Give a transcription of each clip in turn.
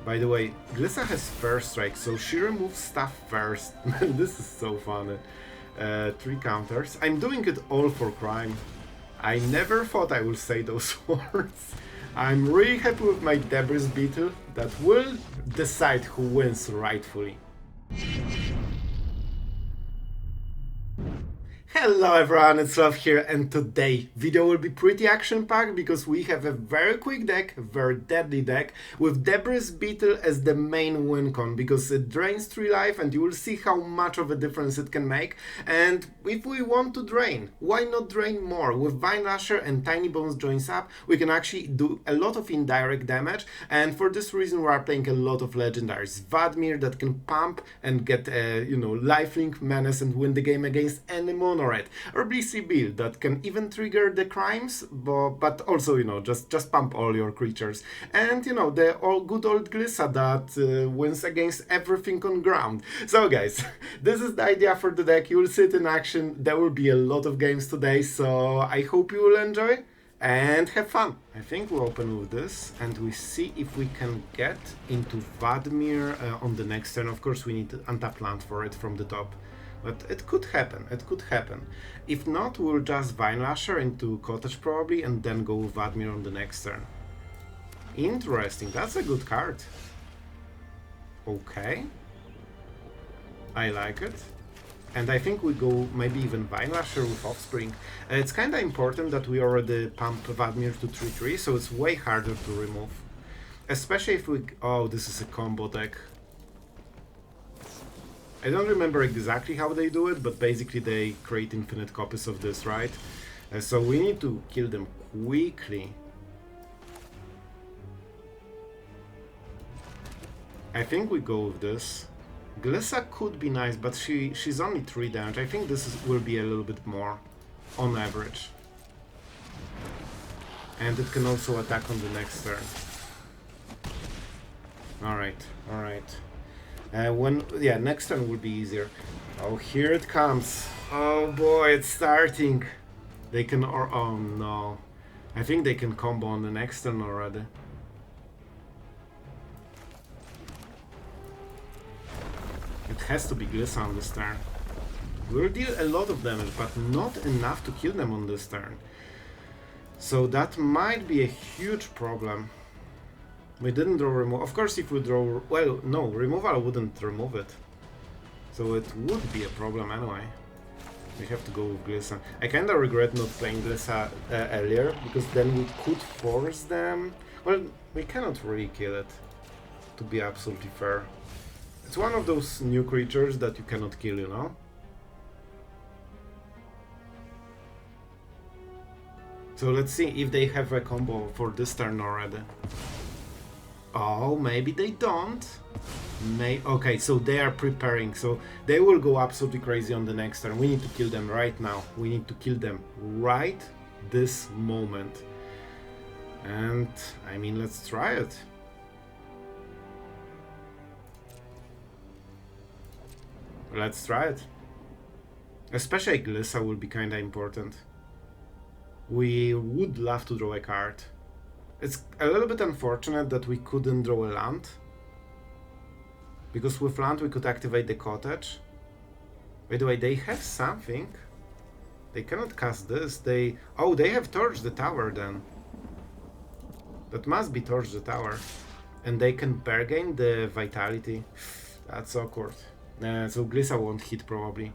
By the way, Glissa has first strike, so she removes stuff first. This is so funny. 3 counters. I'm doing it all for crime. I never thought I would say those words. I'm really happy with my Debris Beetle that will decide who wins rightfully. Hello everyone, it's Sloth here, and today video will be pretty action-packed because we have a very quick deck, a very deadly deck, with Debris Beetle as the main win con because it drains 3 life and you will see how much of a difference it can make. And if we want to drain, why not drain more? With Vinelasher and Tinybones Joins Up, we can actually do a lot of indirect damage, and for this reason we are playing a lot of legendaries. Vadmir that can pump and get a, lifelink menace and win the game against any mono red, or Bristly build that can even trigger the crimes, but also just pump all your creatures, and the good old Glissa that wins against everything on ground. So guys, this is the idea for the deck. You will see it in action. There will be a lot of games today, so I hope you will enjoy and have fun. I think we'll open with this and we see if we can get into Vadmir on the next turn. Of course we need to untap land for it from the top. But it could happen, it could happen. If not, we'll just Vinelasher into Cottage probably and then go with Vadmir on the next turn. Interesting, that's a good card. Okay. I like it. And I think we go maybe even Vinelasher with Offspring. It's kinda important that we already pump Vadmir to 3-3, so it's way harder to remove. Especially if we... Oh, this is a combo deck. I don't remember exactly how they do it, but basically they create infinite copies of this, right? So we need to kill them quickly. I think we go with this. Glissa could be nice, but she's only 3 damage. I think this will be a little bit more on average. And it can also attack on the next turn. Alright, alright. Next turn will be easier. Oh, here it comes. Oh boy, it's starting. They can, oh no. I think they can combo on the next turn already. It has to be Glissa on this turn. We'll deal a lot of damage, but not enough to kill them on this turn. So that might be a huge problem. We didn't draw removal. Of course, if we draw... Well, no, removal wouldn't remove it. So it would be a problem anyway. We have to go with Glissa. I kinda regret not playing Glissa earlier, because then we could force them... Well, we cannot really kill it, to be absolutely fair. It's one of those new creatures that you cannot kill, you know? So let's see if they have a combo for this turn already. Oh, maybe they don't. Okay, so they are preparing, so they will go absolutely crazy on the next turn. We need to kill them right now. We need to kill them right this moment. And, I mean, let's try it. Let's try it. Especially Glissa will be kinda important. We would love to draw a card. It's a little bit unfortunate that we couldn't draw a land, because with land we could activate the Cottage. By the way, they have something. They cannot cast this. Oh, they have Torch the Tower then. That must be Torch the Tower. And they can bargain the Vitality. That's awkward. So Glissa won't hit probably.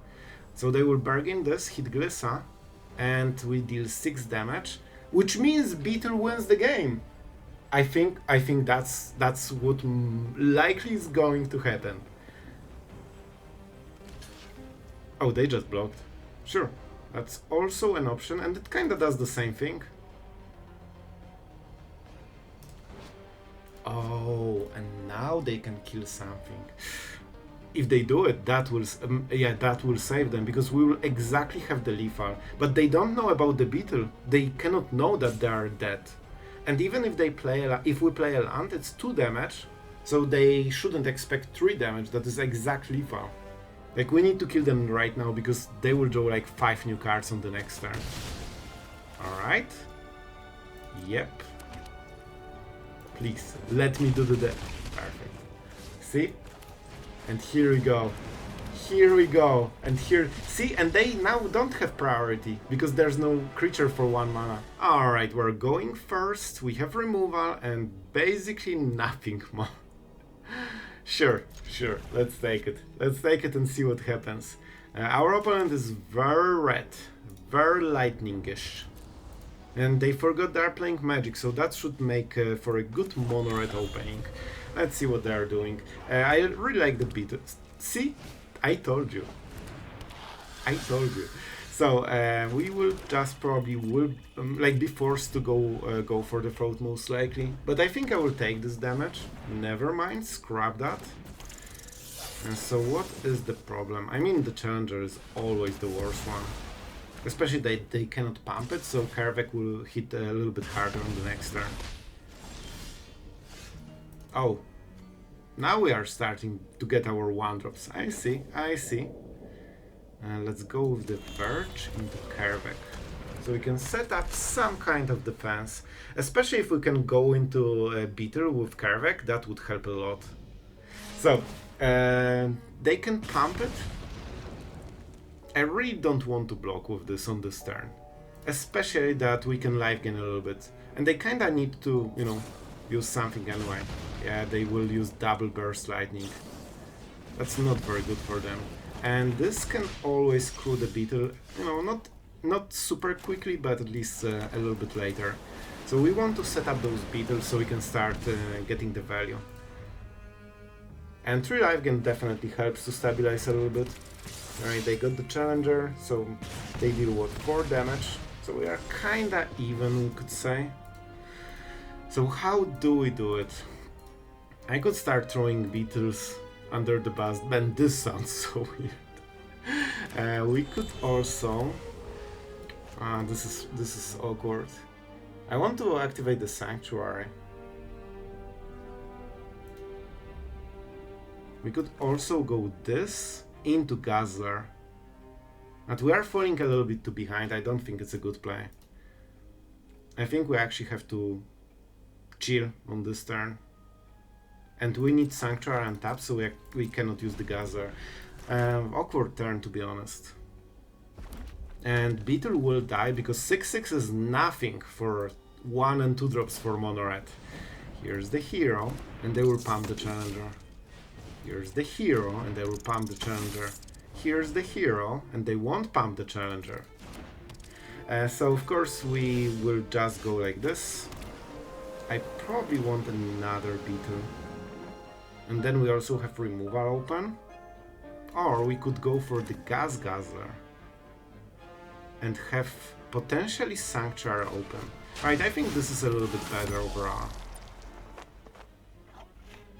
So they will bargain this, hit Glissa, and we deal 6 damage. Which means Beetle wins the game. I think that's what likely is going to happen. Oh, they just blocked. Sure, that's also an option, and it kinda does the same thing. Oh, and now they can kill something. If they do it, that will save them, because we will exactly have the lethal. But they don't know about the Beetle. They cannot know that they are dead. And even if they if we play a land, it's 2 damage, so they shouldn't expect 3 damage. That is exact lethal. Like, we need to kill them right now because they will draw like 5 new cards on the next turn. All right. Yep. Please let me do the death. Perfect. See? And here we go. Here we go. And here, see, and they now don't have priority because there's no creature for 1 mana. Alright, we're going first. We have removal and basically nothing more. Sure, let's take it. Let's take it and see what happens. Our opponent is very red, very lightningish. And they forgot they're playing magic, so that should make for a good mono red opening. Let's see what they're doing. I really like the beat. See? I told you. I told you. So we will just probably like be forced to go for the throat most likely. But I think I will take this damage. Never mind, scrap that. And so what is the problem? I mean, the challenger is always the worst one. Especially they cannot pump it, so Kaervek will hit a little bit harder on the next turn. Oh. Now we are starting to get our 1-drops. I see, I see. Let's go with the Verge into Kaervek. So we can set up some kind of defense. Especially if we can go into a Beetle with Kaervek, that would help a lot. So, they can pump it. I really don't want to block with this on this turn. Especially that we can life gain a little bit. And they kinda need to, you know, use something anyway. Yeah, they will use double burst lightning. That's not very good for them. And this can always screw the Beetle, you know, not super quickly, but at least a little bit later. So we want to set up those Beetles so we can start getting the value. And 3 life gain definitely helps to stabilize a little bit. Alright, they got the challenger, so they deal what, 4 damage. So we are kinda even, we could say. So how do we do it? I could start throwing Beetles under the bus, but this sounds so weird. We could also... this is awkward. I want to activate the Sanctuary. We could also go this into Guzzler. But we are falling a little bit too behind. I don't think it's a good play. I think we actually have to chill on this turn. And we need Sanctuary on tap, so we cannot use the Guzzler. Awkward turn, to be honest. And Beetle will die, because 6/6 is nothing for 1 and 2 drops for mono red. Here's the hero, and they will pump the challenger. Here's the hero, and they will pump the challenger. Here's the hero, and they won't pump the challenger. So of course we will just go like this. I probably want another Beetle. And then we also have removal open. Or we could go for the Gas Guzzler. And have potentially Sanctuary open. Right, I think this is a little bit better overall.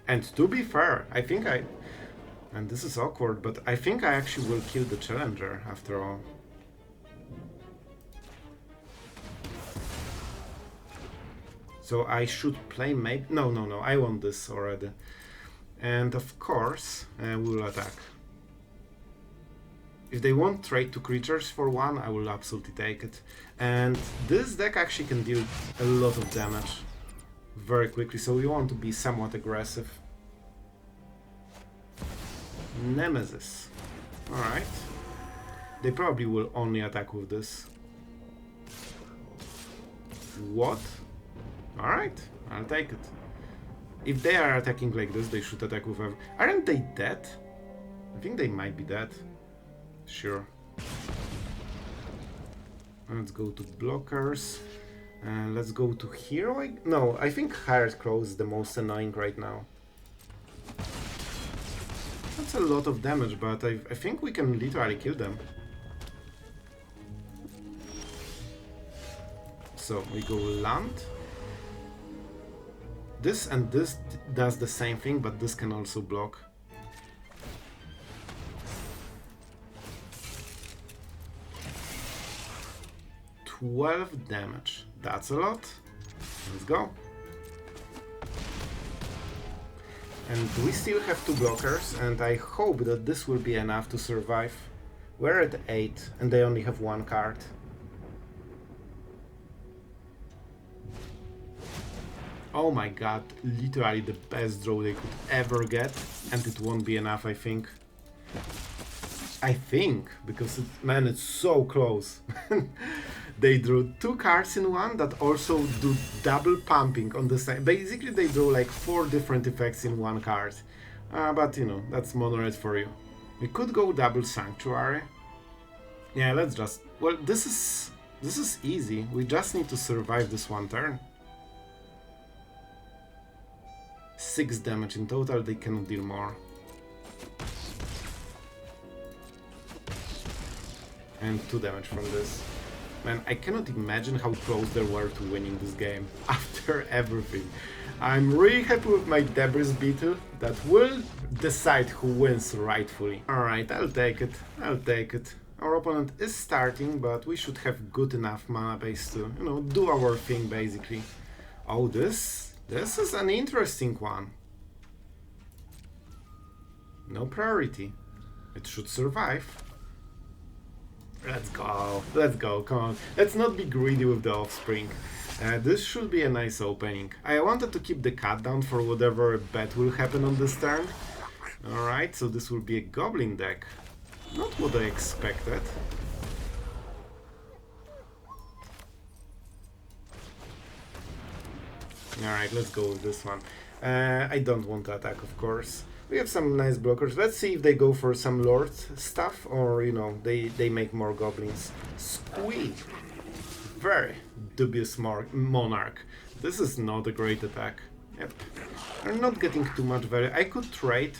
And to be fair, I think and this is awkward, but I think I actually will kill the challenger after all. So I should play maybe... No, I want this already. And of course, we will attack. If they want trade 2 creatures for 1, I will absolutely take it. And this deck actually can deal a lot of damage very quickly, so we want to be somewhat aggressive. Nemesis. Alright. They probably will only attack with this. What? Alright, I'll take it. If they are attacking like this, they should attack with... Aren't they dead? I think they might be dead. Sure. Let's go to blockers. Let's go to hero. No, I think Hired Crow is the most annoying right now. That's a lot of damage, but I think we can literally kill them. So we go land. This and this does the same thing, but this can also block. $12 damage. That's a lot. Let's go. And we still have 2 blockers, and I hope that this will be enough to survive. We're at 8, and they only have 1 card. Oh my god, literally the best draw they could ever get, and it won't be enough, I think. Because man, it's so close. They drew 2 cards in one that also do double pumping on the same. Basically, they draw like 4 different effects in one card. But you know, that's mono red for you. We could go double Sanctuary. Yeah, let's just... Well, this is easy. We just need to survive this one turn. 6 damage in total, they cannot deal more. And 2 damage from this. Man, I cannot imagine how close they were to winning this game after everything. I'm really happy with my Debris Beetle that will decide who wins rightfully. Alright, I'll take it. Our opponent is starting, but we should have good enough mana base to, you know, do our thing basically. Oh, this is an interesting one. No priority. It should survive. Let's go, come on. Let's not be greedy with the offspring. This should be a nice opening. I wanted to keep the cut down for whatever bad will happen on this turn. Alright, so this will be a goblin deck. Not what I expected. Alright, let's go with this one. I don't want to attack, of course. We have some nice blockers. Let's see if they go for some Lord stuff or, you know, they make more goblins. Squeak! Very dubious monarch. This is not a great attack. Yep. I'm not getting too much value. I could trade.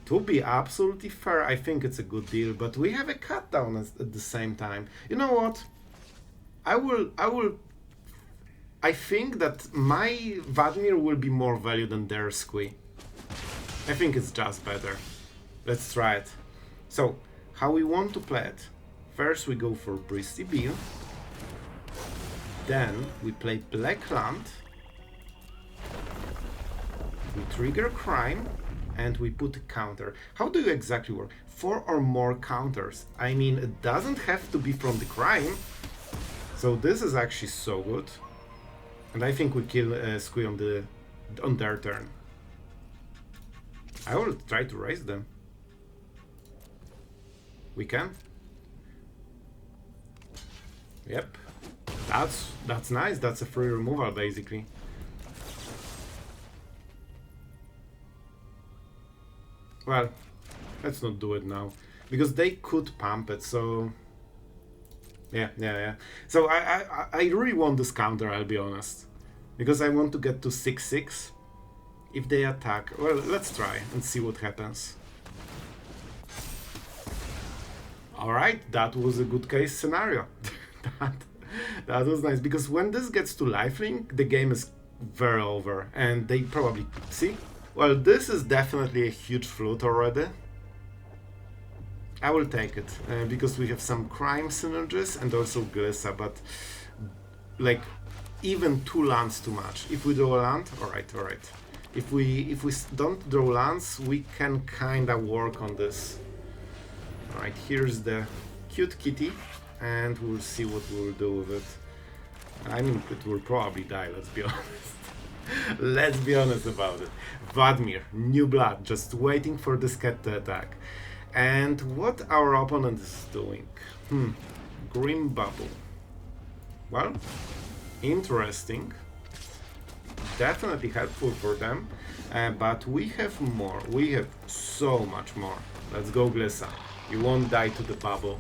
To be absolutely fair, I think it's a good deal, but we have a cut down at the same time. You know what? I think that my Vadmir will be more value than their Squee. I think it's just better. Let's try it. So, how we want to play it? First we go for Bristly Beetle. Then we play Black Land. We trigger Crime. And we put a counter. How do you exactly work? 4 or more counters. I mean, it doesn't have to be from the Crime. So this is actually so good. And I think we kill Squee on their turn. I will try to raise them. We can. Yep. That's nice. That's a free removal basically. Well, let's not do it now, because they could pump it, so... Yeah. So I really want this counter, I'll be honest. Because I want to get to 6/6. If they attack... Well, let's try and see what happens. Alright, that was a good case scenario. that was nice, because when this gets to lifelink, the game is very over, and they probably... See? Well, this is definitely a huge float already. I will take it, because we have some crime synergies and also Glissa, but like even 2 lands too much. If we draw a land, alright. If we don't draw lands, we can kinda work on this. Alright, here's the cute kitty, and we'll see what we'll do with it. I mean, it will probably die, let's be honest. Let's be honest about it. Vadmir, new blood, just waiting for this cat to attack. And what our opponent is doing? Grim Bubble. Well, interesting. Definitely helpful for them. But we have more. We have so much more. Let's go, Glissa. You won't die to the bubble.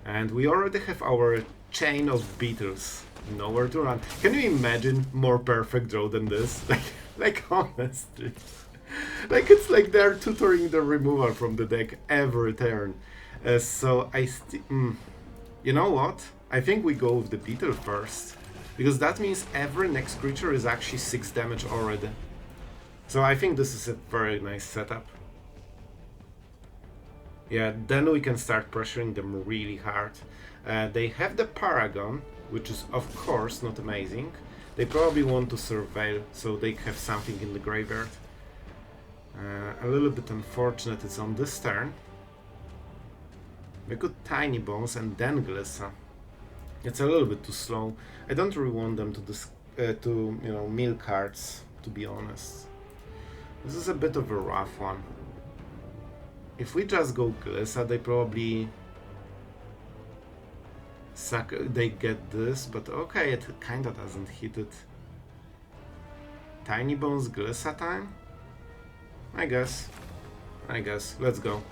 And we already have our chain of beetles. Nowhere to run. Can you imagine more perfect draw than this? Like honestly. Like it's like they're tutoring the removal from the deck every turn. So I you know what? I think we go with the beetle first. Because that means every next creature is actually 6 damage already. So I think this is a very nice setup. Yeah, then we can start pressuring them really hard. They have the Paragon, which is of course not amazing. They probably want to surveil, so they have something in the graveyard. A little bit unfortunate it's on this turn. We could Tinybones and then Glissa. It's a little bit too slow. I don't really want them to mill cards, to be honest. This is a bit of a rough one. If we just go Glissa, they probably suck. They get this, but okay, it kinda doesn't hit it. Tinybones Glissa time? I guess. Let's go.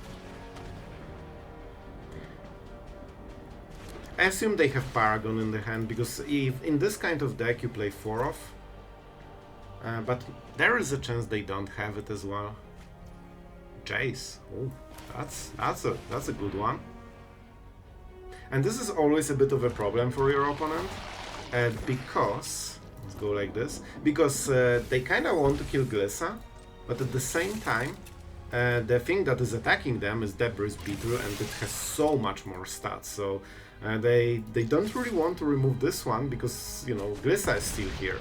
I assume they have Paragon in the hand, because if in this kind of deck you play 4 off, but there is a chance they don't have it as well. Jace, oh, that's a good one. And this is always a bit of a problem for your opponent, because let's go like this, because they kind of want to kill Glissa, but at the same time, the thing that is attacking them is Debris Beetle, and it has so much more stats. So they don't really want to remove this one because, you know, Glissa is still here.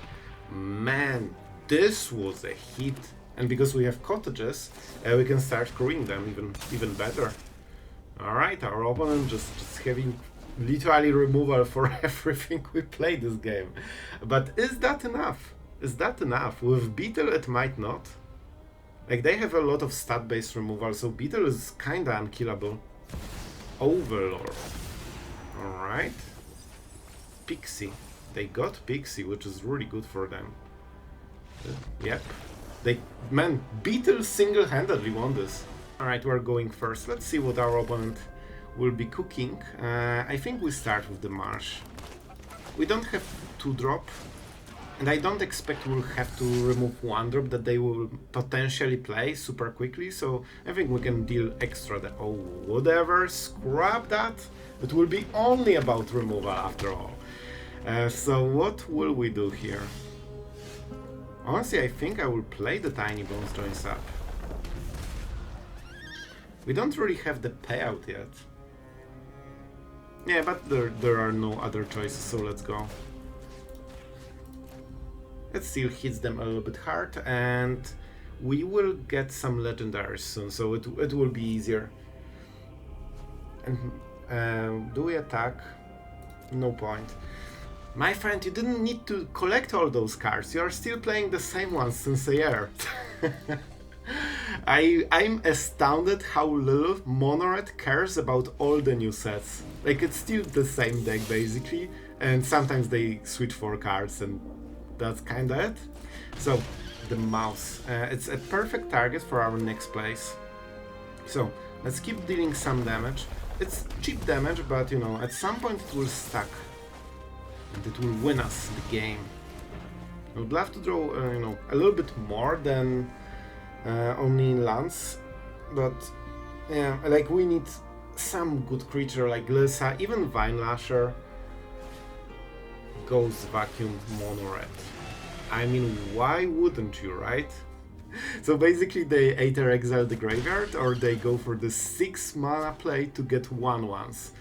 Man, this was a hit. And because we have cottages, we can start crewing them even better. Alright, our opponent just having literally removal for everything we play this game. But is that enough? Is that enough? With Beetle it might not. Like, they have a lot of stat-based removal, so Beetle is kinda unkillable. Overlord. Alright. Pixie. They got Pixie, which is really good for them. Yep. Man, Beetle single-handedly won this. Alright, we're going first. Let's see what our opponent will be cooking. I think we start with the Marsh. We don't have 2-drop, and I don't expect we'll have to remove 1-drop that they will potentially play super quickly, so I think we can deal extra. Oh, whatever, scrap that. It will be only about removal after all. So what will we do here? Honestly, I think I will play the Tinybones Joins Up. We don't really have the payout yet. Yeah, but there are no other choices, so let's go. It still hits them a little bit hard, and we will get some legendaries soon, so it will be easier. And do we attack? No point. My friend, you didn't need to collect all those cards. You are still playing the same ones since a year. I'm astounded how little Monored cares about all the new sets. Like, it's still the same deck basically, and sometimes they switch 4 cards, and that's kinda it. So, the mouse. It's a perfect target for our next place. So, let's keep dealing some damage. It's cheap damage, but you know, at some point it will stack. And it will win us the game. I would love to draw, a little bit more than only lands, but yeah, like, we need some good creature like Glissa, even Vinelasher. Ghost Vacuum Mono Red. I mean, why wouldn't you, right? So basically they either exile the graveyard or they go for the 6 mana play to get 1 once.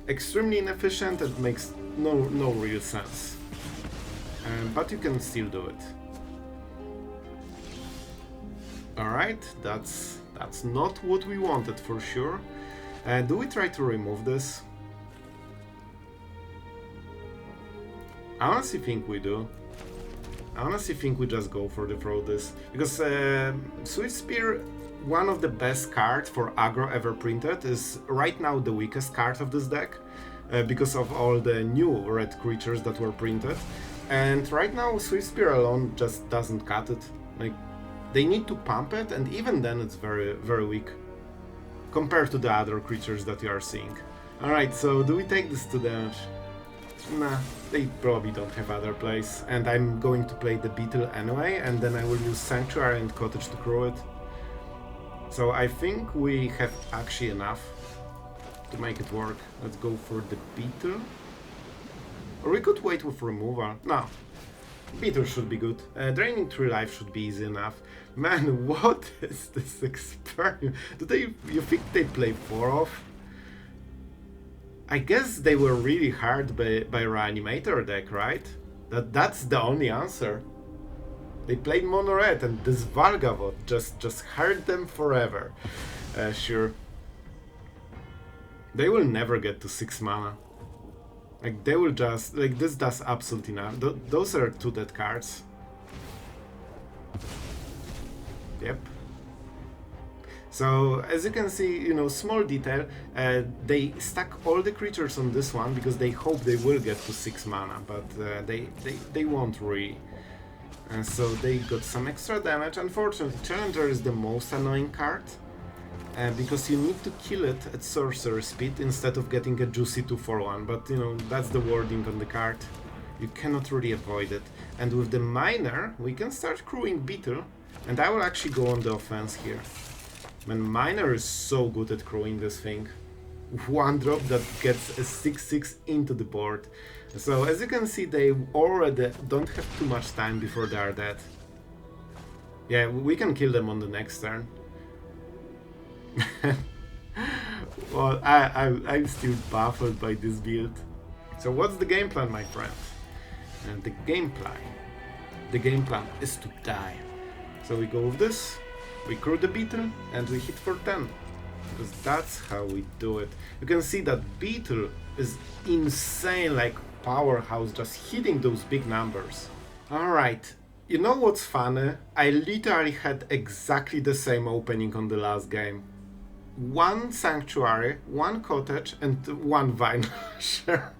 Extremely inefficient, it makes no real sense. But you can still do it. Alright, that's not what we wanted for sure. Do we try to remove this? I honestly think we do. I honestly think we just go for the throw this. Because Swift Spear, one of the best cards for aggro ever printed, is right now the weakest card of this deck. Because of all the new red creatures that were printed. And right now Swift Spear alone just doesn't cut it. Like, they need to pump it, and even then it's very, very weak. Compared to the other creatures that you are seeing. Alright, so do we take this 2 damage? Nah, they probably don't have other plays, and I'm going to play the Beetle anyway, and then I will use Sanctuary and Cottage to crew it. So I think we have actually enough to make it work. Let's go for the Beetle. Or we could wait with removal. No, Beetle should be good. Draining 3 life should be easy enough. Man, what is this experiment? You think they play 4 off? I guess they were really hard by Reanimator deck, right? That's the only answer. They played mono red, and this Yawgmoth just hurt them forever. Sure. They will never get to 6 mana. Like, they will just... Like, this does absolutely nothing. Those are 2 dead cards. Yep. So, as you can see, you know, small detail, they stack all the creatures on this one because they hope they will get to 6 mana, but they won't really. And so they got some extra damage. Unfortunately, Challenger is the most annoying card, because you need to kill it at sorcerer speed instead of getting a juicy 2/1, but you know, that's the wording on the card. You cannot really avoid it. And with the Miner, we can start crewing Beetle, and I will actually go on the offense here. Man, Miner is so good at crewing this thing. 1 drop that gets a 6/6 into the board. So as you can see, they already don't have too much time before they are dead. Yeah, we can kill them on the next turn. Well, I'm still baffled by this build. So what's the game plan, my friend? And the game plan is to die. So we go with this, we crew the Beetle, and we hit for 10. Because that's how we do it. You can see that Beetle is insane, like powerhouse, just hitting those big numbers. Alright, you know what's funny? I literally had exactly the same opening on the last game. 1 Sanctuary, 1 Cottage, and 1 Vinelasher.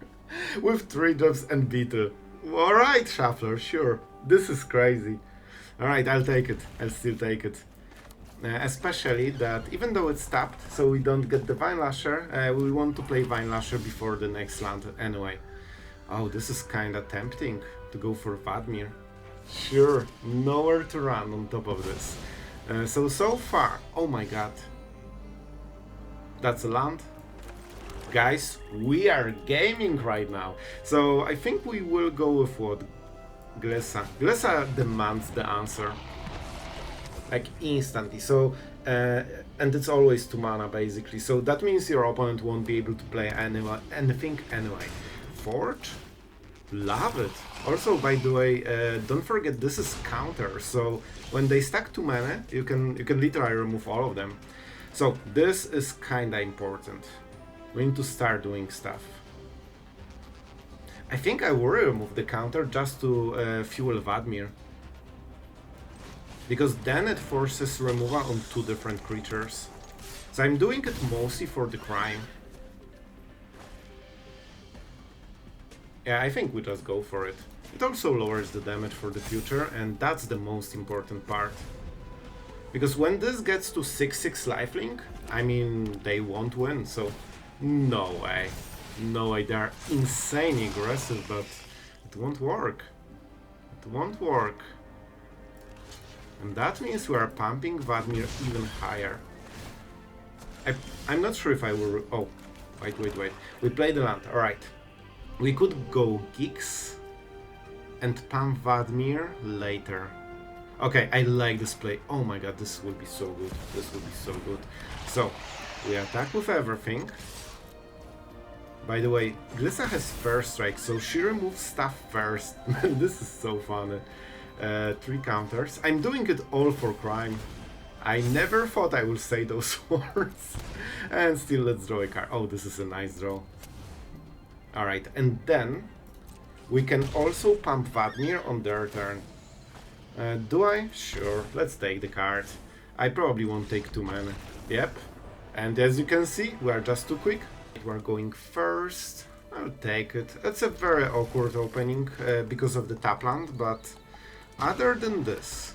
With 3 drops and Beetle. Alright, Shuffler, sure. This is crazy. Alright, I'll take it. I'll still take it. Especially that even though it's tapped, so we don't get the Vinelasher, we want to play Vinelasher before the next land anyway. Oh, this is kinda tempting to go for Vadmir. Sure, nowhere to run on top of this. So far, oh my god. That's a land. Guys, we are gaming right now. So I think we will go with what? Glissa. Glissa demands the answer. Like instantly. So, and it's always 2 mana basically. So that means your opponent won't be able to play anything anyway. Forge? Love it. Also, by the way, don't forget this is counter. So when they stack 2 mana, you can literally remove all of them. So this is kinda important. We need to start doing stuff. I think I will remove the counter just to fuel Vadmir. Because then it forces removal on 2 different creatures. So I'm doing it mostly for the crime. Yeah, I think we just go for it. It also lowers the damage for the future, and that's the most important part. Because when this gets to 6/6 lifelink, I mean, they won't win, so no way. No way, they are insanely aggressive, but it won't work. It won't work. And that means we are pumping Vadmir even higher. I'm not sure if I will... Oh, wait. We play the land, alright. We could go Geeks and pump Vadmir later. Okay, I like this play. Oh my god, this will be so good. This will be so good. So, we attack with everything. By the way, Glissa has first strike, so she removes stuff first. This is so funny. 3 counters. I'm doing it all for crime. I never thought I would say those words. And still, let's draw a card. Oh, this is a nice draw. Alright, and then we can also pump Vadmir on their turn. Do I? Sure, let's take the card. I probably won't take 2 mana. Yep. And as you can see, we are just too quick. We're going first. I'll take it. It's a very awkward opening because of the tap land, but other than this,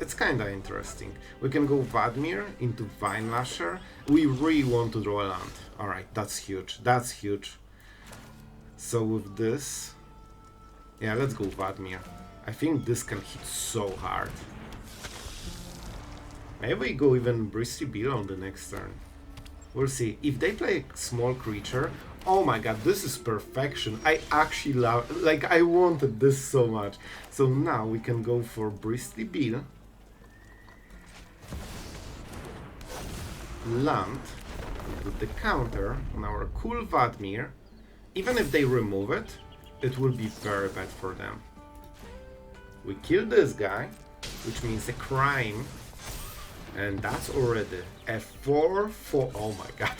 it's kinda interesting. We can go Vadmir into Vinelasher. We really want to draw a land. Alright, that's huge. That's huge. So with this... Yeah, let's go Vadmir. I think this can hit so hard. Maybe we go even Bristly Beetle on the next turn. We'll see. If they play a small creature... Oh my god, this is perfection. I actually love... Like, I wanted this so much. So now we can go for Bristly Beetle. Land. With the counter on our cool Vadmir. Even if they remove it, it will be very bad for them. We kill this guy, which means a crime. And that's already a 4-4. Oh my god.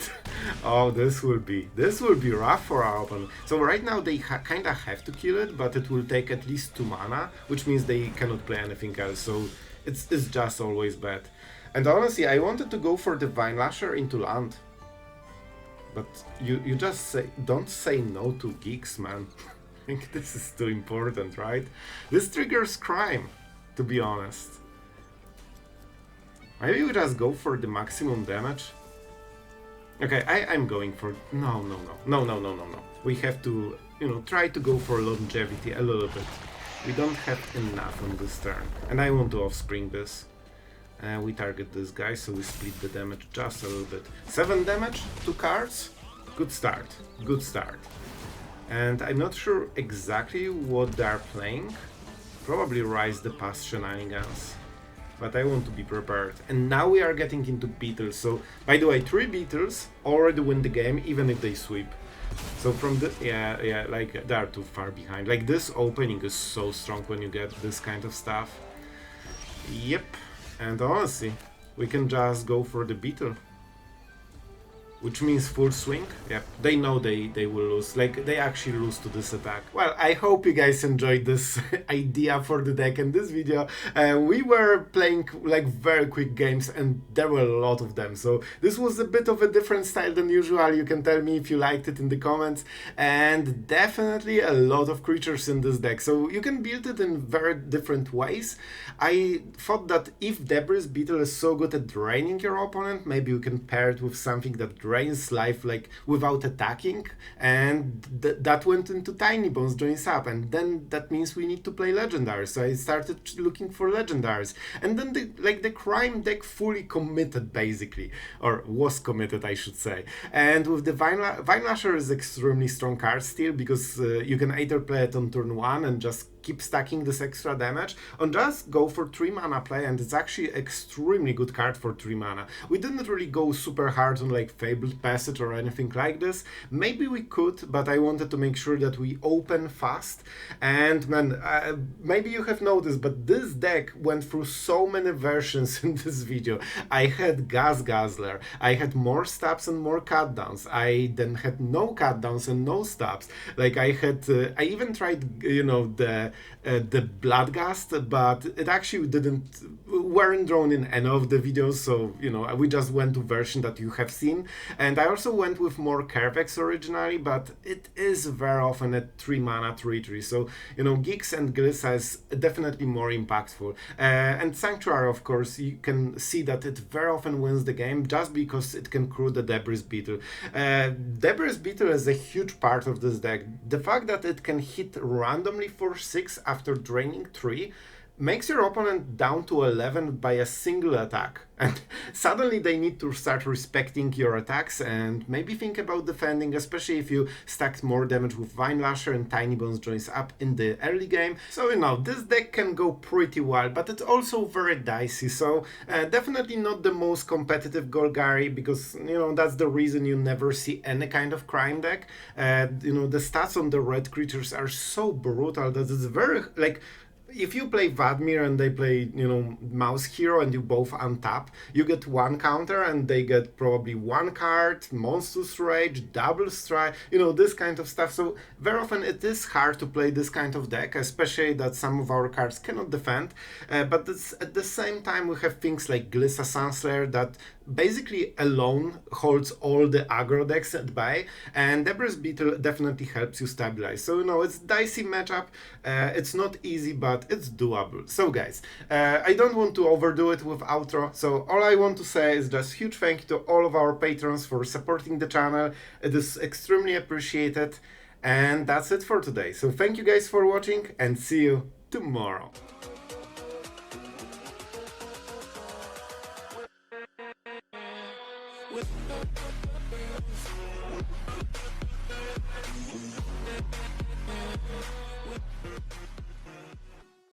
Oh, this will be rough for our opponent. So right now they kind of have to kill it, but it will take at least 2 mana, which means they cannot play anything else. So it's just always bad. And honestly, I wanted to go for the Vinelasher into land. But you just don't say no to geeks, man. I think this is too important, right? This triggers crime, to be honest. Maybe we just go for the maximum damage. Okay, I'm going for... No. We have to, try to go for longevity a little bit. We don't have enough on this turn. And I want to offspring this. We target this guy, so we split the damage just a little bit. 7 damage, 2 cards. Good start. And I'm not sure exactly what they're playing. Probably Rise the Past shenanigans. But I want to be prepared. And now we are getting into beetles. So, by the way, 3 beetles already win the game, even if they sweep. So from the... Yeah, like, they are too far behind. Like, this opening is so strong when you get this kind of stuff. Yep. And honestly, we can just go for the beetle. Which means full swing. Yep, they know they will lose. Like, they actually lose to this attack. Well, I hope you guys enjoyed this idea for the deck and this video. We were playing like very quick games and there were a lot of them. So this was a bit of a different style than usual. You can tell me if you liked it in the comments. And definitely a lot of creatures in this deck. So you can build it in very different ways. I thought that if Debris Beetle is so good at draining your opponent, maybe you can pair it with something that drains life like without attacking, and that went into Tinybones Joins Up, and then that means we need to play legendaries. So I started looking for legendaries, and then the crime deck fully committed basically, or was committed I should say. And with the Vinelasher is extremely strong card still, because you can either play it on turn 1 and just keep stacking this extra damage, or just go for 3 mana play, and it's actually extremely good card for 3 mana. We didn't really go super hard on like Fabled Passage or anything like this. Maybe we could, but I wanted to make sure that we open fast. And man, maybe you have noticed, but this deck went through so many versions in this video. I had Gas Guzzler, I had more stabs and more cutdowns, I then had no cutdowns and no stabs. Like I had, I even tried, the Bloodgast, but it actually weren't drawn in any of the videos, so we just went to version that you have seen. And I also went with more Kaerveks originally, but it is very often a 3 mana 3/3, so Geeks and Glissa is definitely more impactful. And Sanctuary, of course, you can see that it very often wins the game just because it can crew the Debris Beetle. Debris Beetle is a huge part of this deck. The fact that it can hit randomly for 6 after draining 3 makes your opponent down to 11 by a single attack, and suddenly they need to start respecting your attacks and maybe think about defending, especially if you stacked more damage with Vinelasher and Tinybones Joins Up in the early game. So this deck can go pretty wild, but it's also very dicey, so definitely not the most competitive Golgari, because that's the reason you never see any kind of crime deck. The stats on the red creatures are so brutal that it's very like, if you play Vadmir and they play, Mouse Hero, and you both untap, you get 1 counter and they get probably 1 card, Monstrous Rage, Double Strike, this kind of stuff. So very often it is hard to play this kind of deck, especially that some of our cards cannot defend. But at the same time we have things like Glissa Sunslayer that basically alone holds all the aggro decks at bay, and Debris Beetle definitely helps you stabilize. So it's dicey matchup, it's not easy, but it's doable. So guys, I don't want to overdo it with outro, so all I want to say is just huge thank you to all of our patrons for supporting the channel. It is extremely appreciated, and that's it for today. So thank you guys for watching, and see you tomorrow.